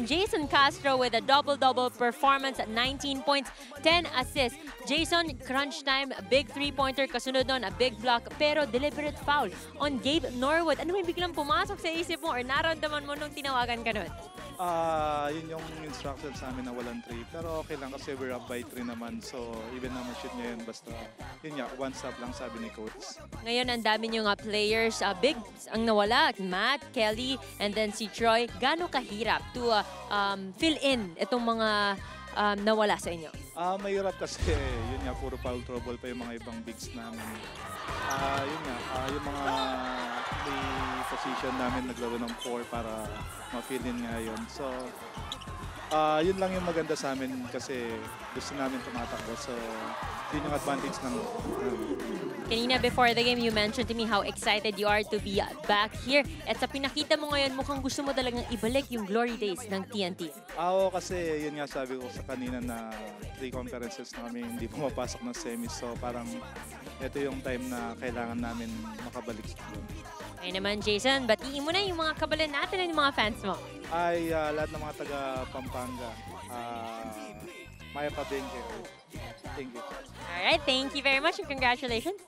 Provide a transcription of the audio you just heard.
Jason Castro with a double-double performance at 19 points, 10 assists. Jason, crunch time, big three-pointer, kasunod nun, a big block, pero deliberate foul on Gabe Norwood. Ano may biglang pumasok sa isip mo or naramdaman mo nung tinawagan ka nun? Yun yung instruction sa amin na walang 3. Pero okay lang kasi we're up by 3 naman. So, even na ma-shoot niya yun, basta yun nga, one stop lang sabi ni coach. Ngayon, ang dami nyo nga players, big ang nawala, Matt, Kelly, and then si Troy. Gano'ng kahirap to fill in itong mga nawala sa inyo? Mahirap kasi yun nga, puro foul trouble pa yung mga ibang bigs namin. Yun nga, yung mga position namin naglaro ng 4 para ma-fill in nga yun. So, yun lang yung maganda sa amin kasi gusto namin tumatakbo. So, yun yung advantage ng Kanina before the game, you mentioned to me how excited you are to be back here. At sa pinakita mo ngayon, mukhang gusto mo talagang ibalik yung glory days ng TNT. Oo, kasi yun nga sabi ko sa kanina na 3 conferences na kami hindi pumapasok ng semis. So parang ito yung time na kailangan namin makabalik sa doon. Ay naman, Jason, batiin mo na yung mga kabalan natin at yung mga fans mo. Ay, lahat ng mga taga Pampanga. Maya Pabengke. Thank you. Alright, thank you very much and congratulations.